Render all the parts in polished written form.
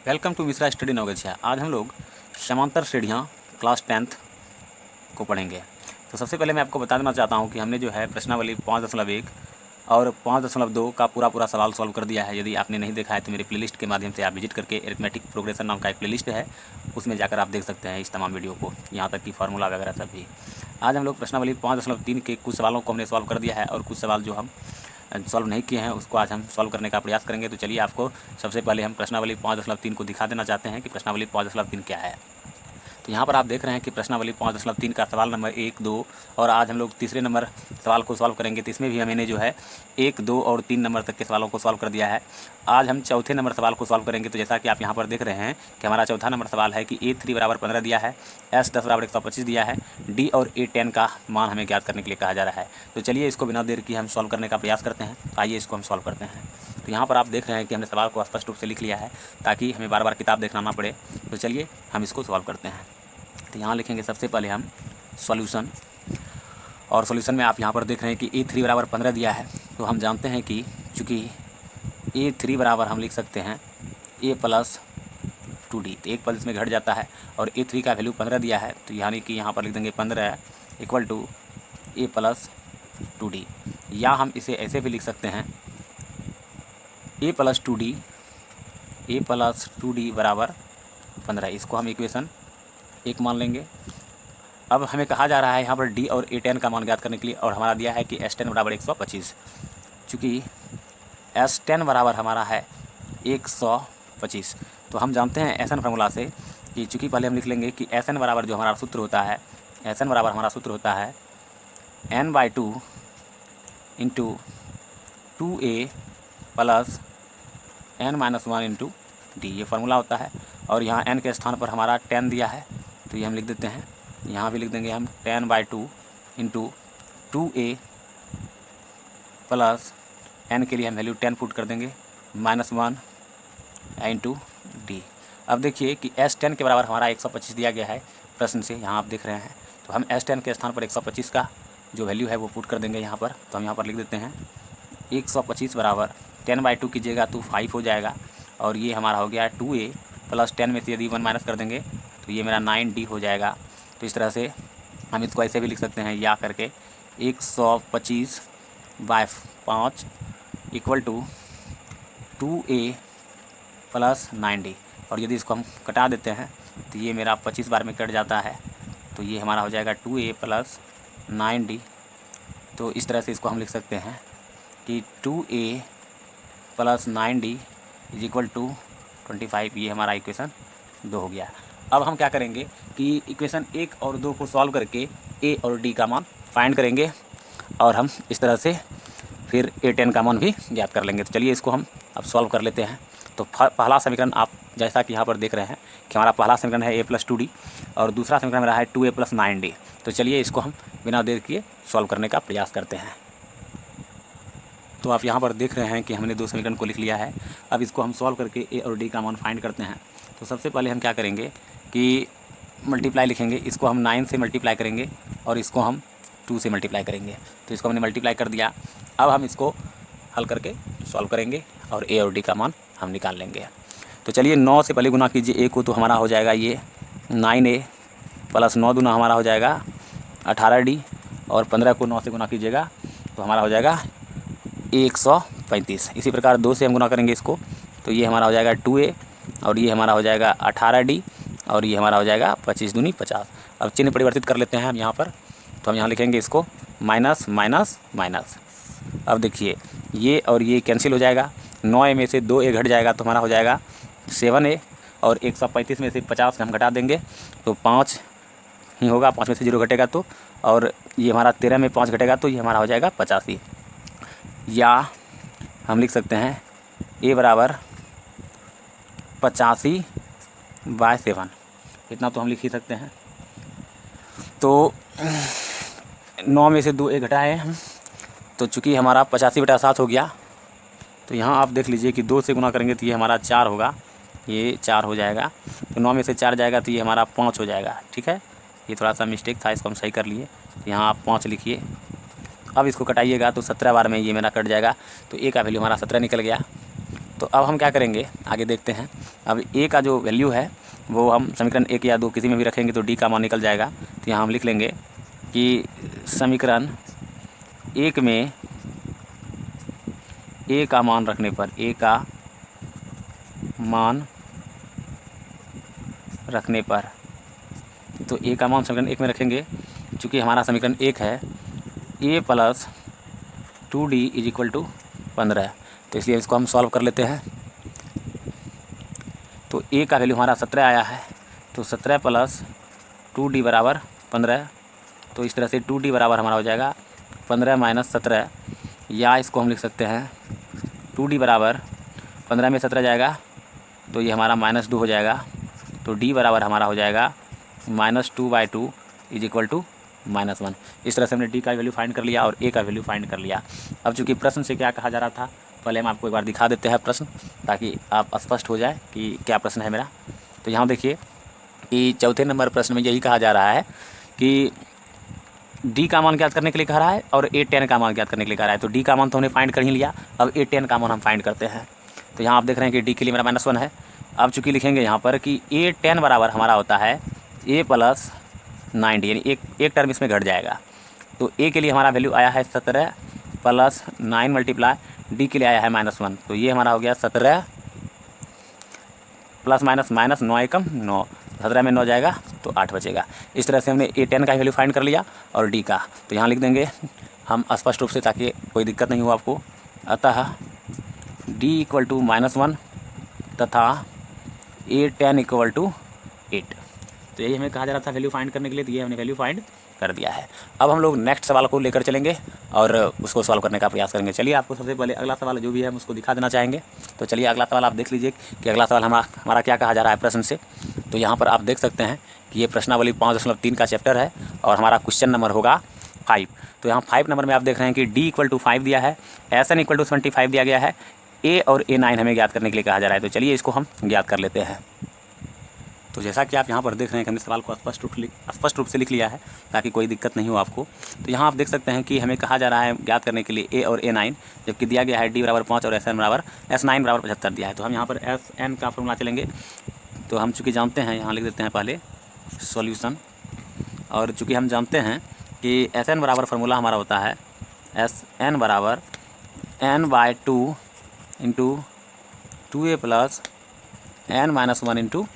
Welcome to Mishra study Naugachia. आज हम लोग समांतर श्रेणियाँ क्लास 10th को पढ़ेंगे। तो सबसे पहले मैं आपको बता देना चाहता हूँ कि हमने जो है प्रश्नावली 5.1 और 5.2 का पूरा सवाल सॉल्व कर दिया है। यदि आपने नहीं देखा है तो मेरे प्लेलिस्ट के माध्यम से आप विजिट करके अरिथमेटिक प्रोग्रेशन नाम का एक प्लेलिस्ट है, उसमें जाकर आप देख सकते हैं इस तमाम वीडियो को, यहाँ तक कि फार्मूला वगैरह सब भी। आज हम लोग प्रश्नावली 5.3 के कुछ सवालों को हमने सॉल्व कर दिया है और कुछ सवाल जो हम सॉल्व नहीं किए हैं उसको आज हम सॉल्व करने का प्रयास करेंगे। तो चलिए आपको सबसे पहले हम प्रश्नावली 5.3 को दिखा देना चाहते हैं कि प्रश्नावली 5.3 क्या है। तो यहाँ पर आप देख रहे हैं कि प्रश्नावली 5.3 का सवाल नंबर 1, 2 और आज हम लोग तीसरे नंबर सवाल को सॉल्व करेंगे। तो इसमें भी मैंने जो है 1, 2 और 3 नंबर तक के सवालों को सॉल्व कर दिया है। आज हम चौथे नंबर सवाल को सॉल्व करेंगे। तो जैसा कि आप यहाँ पर देख रहे हैं कि हमारा चौथा नंबर सवाल है कि A3 बराबर 15 दिया है, S10 बराबर 125 दिया है, D और A10 का मान हमें ज्ञात करने के लिए कहा जा रहा है। तो चलिए इसको बिना देर किए हम सॉल्व करने का प्रयास करते हैं। आइए इसको हम सॉल्व करते हैं। तो यहाँ पर आप देख रहे हैं कि हमने सवाल को स्पष्ट रूप से लिख लिया है ताकि हमें बार बार किताब देखना ना पड़े। तो चलिए हम इसको सॉल्व करते हैं। तो यहाँ लिखेंगे सबसे पहले हम सॉल्यूशन, और सॉल्यूशन में आप यहाँ पर देख रहे हैं कि A3 बराबर 15 दिया है। तो हम जानते हैं कि चूँकि A3 बराबर हम लिख सकते हैं A प्लस 2D, तो एक पद इसमें घट जाता है और A3 का वैल्यू 15 दिया है। तो यानी कि यहाँ पर लिख देंगे 15 equal to A plus 2D, या हम इसे ऐसे भी लिख सकते हैं A प्लस 2D बराबर 15। इसको हम इक्वेशन 1 मान लेंगे। अब हमें कहा जा रहा है यहाँ पर D और A10 का मान ज्ञात करने के लिए, और हमारा दिया है कि S10 बराबर 125। चूँकि S10 बराबर हमारा है 125, तो हम जानते हैं SN फार्मूला से कि चूँकि पहले हम लिख लेंगे कि SN बराबर जो हमारा सूत्र होता है, SN बराबर हमारा सूत्र होता है n/2 into 2A plus n-1 into D, ये फार्मूला होता है। और यहाँ n के स्थान पर हमारा 10 दिया है, तो ये हम लिख देते हैं। यहाँ भी लिख देंगे हम 10/2 इंटू 2A प्लस n के लिए हम वैल्यू 10 पुट कर देंगे -1 इंटू D। अब देखिए कि S10 के बराबर हमारा 125 दिया गया है प्रश्न से, यहाँ आप देख रहे हैं। तो हम S10 के स्थान पर 125 का जो वैल्यू है वो पुट कर देंगे यहाँ पर। तो हम यहाँ पर लिख देते हैं 125 बराबर 10/2 कीजिएगा तो 5 हो जाएगा, और ये हमारा हो गया 2A प्लस 10 में से यदि 1 माइनस कर देंगे तो ये मेरा 9D हो जाएगा। तो इस तरह से हम इसको ऐसे भी लिख सकते हैं, या करके 125/5 equal to 2A plus 9D। और यदि इसको हम कटा देते हैं तो ये मेरा 25 बार में कट जाता है, तो ये हमारा हो जाएगा 2A प्लस 9D। तो इस तरह से इसको हम लिख सकते हैं कि 2A plus 9D is equal to 25। ये हमारा इक्वेशन 2 हो गया। अब हम क्या करेंगे कि इक्वेशन 1 और 2 को सॉल्व करके A और D का मान फाइंड करेंगे, और हम इस तरह से फिर A10 का मान भी ज्ञात कर लेंगे। तो चलिए इसको हम अब सॉल्व कर लेते हैं। तो पहला समीकरण आप जैसा कि यहाँ पर देख रहे हैं कि हमारा पहला समीकरण है A प्लस 2D और दूसरा समीकरण मेरा है 2A प्लस 9D। तो चलिए इसको हम बिना देर किए सॉल्व करने का प्रयास करते हैं। तो आप यहाँ पर देख रहे हैं कि हमने 2 समीकरण को लिख लिया है। अब इसको हम सॉल्व करके A और D का मान फाइंड करते हैं। तो सबसे पहले हम क्या करेंगे कि मल्टीप्लाई लिखेंगे, इसको हम 9 से मल्टीप्लाई करेंगे और इसको हम 2 से मल्टीप्लाई करेंगे। तो इसको हमने मल्टीप्लाई कर दिया। अब हम इसको हल करके सॉल्व करेंगे और A और D का मान हम निकाल लेंगे। तो चलिए 9 से पहले गुना कीजिए A को, तो हमारा हो जाएगा ये 9A प्लस 9 दूना हमारा हो जाएगा 18D, और 15 को 9 से गुना कीजिएगा तो हमारा हो जाएगा 135। इसी प्रकार 2 से हम गुना करेंगे इसको, तो ये हमारा हो जाएगा 2A, और ये हमारा हो जाएगा 18D, और ये हमारा हो जाएगा 25 दूनी 50। अब चिन्ह परिवर्तित कर लेते हैं हम यहाँ पर। तो हम यहाँ लिखेंगे इसको माइनस माइनस माइनस। अब देखिए ये और ये कैंसिल हो जाएगा, 9A में से 2A घट जाएगा तो हमारा हो जाएगा 7A, और 135 में से 50 हम घटा देंगे तो 5 ही होगा, 5 में से 0 घटेगा तो, और ये हमारा 13 में 5 घटेगा तो ये हमारा हो जाएगा 85। या हम लिख सकते हैं A बराबर 85/7, इतना तो हम लिख ही सकते हैं। तो 9 में से 2A घटाए हम, तो चूँकि हमारा 85/7 हो गया, तो यहाँ आप देख लीजिए कि 2 से गुना करेंगे तो ये हमारा 4 होगा, ये 4 हो जाएगा। तो 9 में से 4 जाएगा तो ये हमारा 5 हो जाएगा। ठीक है, ये थोड़ा सा मिस्टेक था, इसको हम सही कर लिए। यहाँ आप 5 लिखिए। अब इसको कटाइएगा तो 17 बार में ये मेरा कट जाएगा, तो A का वैल्यू हमारा 17 निकल गया। तो अब हम क्या करेंगे, आगे देखते हैं। अब ए का जो वैल्यू है वो हम समीकरण 1 या 2 किसी में भी रखेंगे तो डी का मान निकल जाएगा। तो यहाँ हम लिख लेंगे कि समीकरण 1 में ए का मान रखने पर, ए का मान रखने पर, तो ए का मान समीकरण 1 में रखेंगे। चूँकि हमारा समीकरण 1 है A plus 2d is equal to 15, तो इसलिए इसको हम सॉल्व कर लेते हैं। तो ए का वैल्यू हमारा 17 आया है, तो 17 प्लस 2d बराबर 15। तो इस तरह से 2d बराबर हमारा हो जाएगा 15 माइनस 17, या इसको हम लिख सकते हैं 2d बराबर 15 में 17 जाएगा तो ये हमारा -2 हो जाएगा। तो d बराबर हमारा हो जाएगा -2/2 इज इक्वल टू -1। इस तरह से हमने d का वैल्यू फाइंड कर लिया और a का वैल्यू फाइंड कर लिया। अब चूँकि प्रश्न से क्या कहा जा रहा था, पहले हम आपको एक बार दिखा देते हैं प्रश्न, ताकि आप स्पष्ट हो जाए कि क्या प्रश्न है मेरा। तो यहाँ देखिए कि चौथे नंबर प्रश्न में यही कहा जा रहा है कि डी का मान ज्ञात करने के लिए कह रहा है और A10 का मान ज्ञात करने के लिए कह रहा है। तो डी का मान तो हमने फाइंड कर ही लिया, अब A10 का मान हम फाइंड करते हैं। तो यहाँ आप देख रहे हैं कि डी के लिए मेरा -1 है। अब चूँकि लिखेंगे यहाँ पर कि A10 बराबर हमारा होता है a प्लस 90, यानी एक टर्म इसमें घट जाएगा। तो ए के लिए हमारा वैल्यू आया है 17 प्लस 9 मल्टीप्लाई डी के लिए आया है -1। तो ये हमारा हो गया 17 प्लस माइनस 9 एकम 9, 17 में 9 जाएगा तो 8 बचेगा। इस तरह से हमने A10 का वैल्यू फाइंड कर लिया और डी का। तो यहाँ लिख देंगे हम स्पष्ट रूप से, ताकि कोई दिक्कत नहीं हो आपको। अतः d इक्वल टू -1 तथा A10 इक्वल टू 8। तो यही हमें कहा जा रहा था वैल्यू फाइंड करने के लिए, तो ये हमने वैल्यू फाइंड कर दिया है। अब हम लोग नेक्स्ट सवाल को लेकर चलेंगे और उसको सॉल्व करने का प्रयास करेंगे। चलिए आपको सबसे पहले अगला सवाल जो भी है हम उसको दिखा देना चाहेंगे। तो चलिए अगला सवाल आप देख लीजिए कि अगला सवाल हमारा क्या कहा जा रहा है प्रश्न से। तो यहाँ पर आप देख सकते हैं कि ये प्रश्नावली 5.3 का चैप्टर है और हमारा क्वेश्चन नंबर होगा 5। तो यहाँ 5 नंबर में आप देख रहे हैं कि d इक्वल टू 5 दिया है, SN इक्वल टू 25 दिया गया है, A और A9 हमें ज्ञात करने के लिए कहा जा रहा है। तो चलिए इसको हम ज्ञात कर लेते हैं। तो जैसा कि आप यहाँ पर देख रहे हैं कि हमने सवाल को स्पष्ट रूप से लिख लिया है ताकि कोई दिक्कत नहीं हो आपको। तो यहाँ आप देख सकते हैं कि हमें कहा जा रहा है ज्ञात करने के लिए A और A9, जबकि दिया गया है D बराबर 5 और S9 बराबर 75 दिया है। तो हम यहाँ पर SN का फॉर्मूला चलेंगे। तो हम चूँकि जानते हैं, यहाँ लिख देते हैं पहले सॉल्यूशन, और चूँकि हम जानते हैं कि SN बराबर फार्मूला हमारा होता है SN बराबर n/2 into 2a plus n-1 into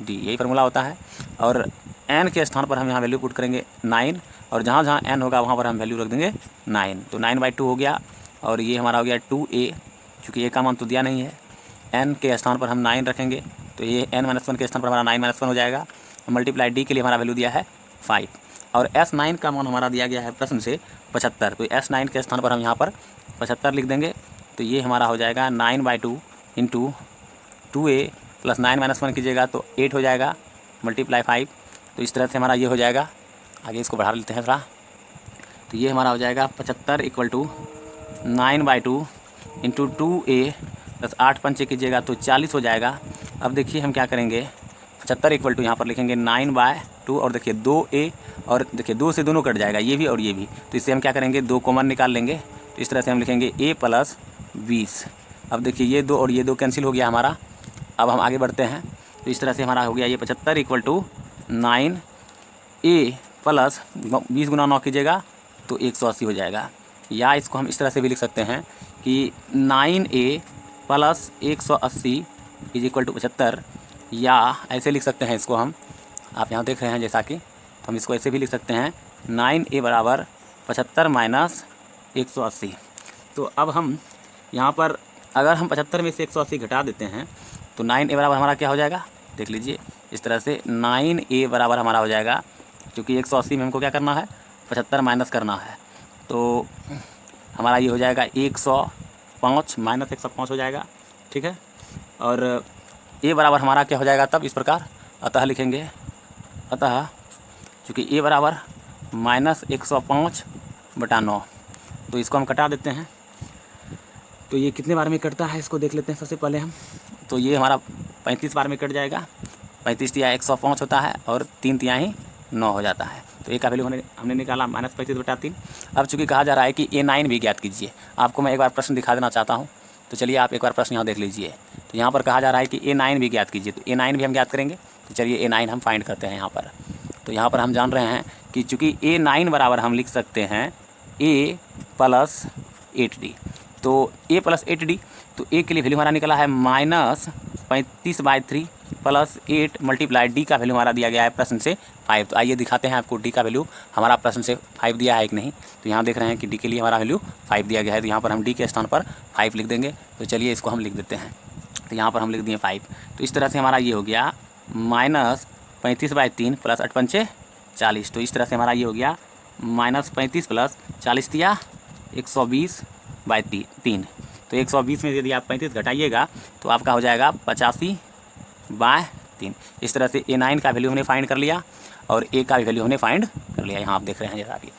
D, यही फार्मूला होता है। और n के स्थान पर हम यहाँ वैल्यू पुट करेंगे 9, और जहाँ जहाँ n होगा वहाँ पर हम वैल्यू रख देंगे 9। तो 9/2 हो गया, और ये हमारा हो गया 2a, चूँकि a का मान तो दिया नहीं है, n के स्थान पर हम 9 रखेंगे तो ये n-1 के स्थान पर हमारा 9-1 हो जाएगा। मल्टीप्लाई डी के लिए हमारा वैल्यू दिया है 5, और S9 का मान हमारा दिया गया है प्रश्न से 75। तो S9 के स्थान पर हम यहाँ पर 75 लिख देंगे। तो ये हमारा हो जाएगा 9/2 इंटू 2a प्लस 9-1 कीजिएगा तो 8 हो जाएगा, मल्टीप्लाई 5। तो इस तरह से हमारा ये हो जाएगा। आगे इसको बढ़ा लेते हैं थोड़ा। तो ये हमारा हो जाएगा 75 equal to 9/2 into 2a plus 8 पंचे कीजिएगा तो 40 हो जाएगा। अब देखिए हम क्या करेंगे, 75 इक्वल टू यहाँ पर लिखेंगे 9/2, और देखिए 2a, और देखिए 2 से दोनों कट जाएगा, ये भी और ये भी। तो इससे हम क्या करेंगे, 2 कॉमन निकाल लेंगे। तो इस तरह से हम लिखेंगे a प्लस 20। अब देखिए ये 2 और ये 2 कैंसिल हो गया हमारा। अब हम आगे बढ़ते हैं। तो इस तरह से हमारा हो गया ये 75 इक्वल टू 9a प्लस 20 गुना 9 कीजिएगा तो 180 हो जाएगा। या इसको हम इस तरह से भी लिख सकते हैं कि 9a plus 180 is equal to 75, या ऐसे लिख सकते हैं इसको हम, आप यहाँ देख रहे हैं जैसा कि, तो हम इसको ऐसे भी लिख सकते हैं 9a बराबर 75 माइनस 180। तो अब हम यहाँ पर अगर हम 75 में से 180 घटा देते हैं तो 9a बराबर हमारा क्या हो जाएगा, देख लीजिए इस तरह से 9a बराबर हमारा हो जाएगा, क्योंकि 180 में हमको क्या करना है, 75 माइनस करना है। तो हमारा ये हो जाएगा 105 माइनस 105 हो जाएगा, ठीक है। और a बराबर हमारा क्या हो जाएगा तब इस प्रकार, अतः लिखेंगे, अतः चूँकि a बराबर -105/9, तो इसको हम कटा देते हैं। तो ये कितने बार में कटता है इसको देख लेते हैं सबसे पहले हम। तो ये हमारा 35 बार में कट जाएगा, 35 तिया 105 होता है और 3 तिहाई 9 हो जाता है। तो ए का वैल्यू हमने निकाला -35/3। अब चूँकि कहा जा रहा है कि A9 भी ज्ञात कीजिए, आपको मैं एक बार प्रश्न दिखा देना चाहता हूँ। तो चलिए आप एक बार प्रश्न यहाँ देख लीजिए। तो यहाँ पर कहा जा रहा है कि A9 भी ज्ञात कीजिए, तो A9 भी हम ज्ञात करेंगे। तो चलिए A9 हम फाइंड करते हैं यहाँ पर। तो यहाँ पर हम जान रहे हैं कि चूँकि A9 बराबर हम लिख सकते हैं A + 8D। तो A + 8D, तो A के लिए वैल्यू हमारा निकला है -35/3 + 8 × D का वैल्यू हमारा दिया गया है प्रश्न से 5। तो आइए दिखाते हैं आपको D का वैल्यू हमारा प्रश्न से 5 दिया है कि नहीं। तो यहाँ देख रहे हैं कि D के लिए हमारा वैल्यू 5 दिया गया है। तो यहाँ पर हम D के स्थान पर 5 लिख देंगे। तो चलिए इसको हम लिख देते हैं। तो यहाँ पर हम लिख दिए 5। तो इस तरह से हमारा ये हो गया -35/3 + 8 × 5 = 40। तो इस तरह से हमारा ये हो गया -35 + 40 दिया 120/3। तो 120 में यदि आप 35 घटाइएगा तो आपका हो जाएगा 85/3। इस तरह से A9 का वैल्यू हमने फाइंड कर लिया और A का भी वैल्यू हमने फाइंड कर लिया। यहाँ आप देख रहे हैं जैसा कि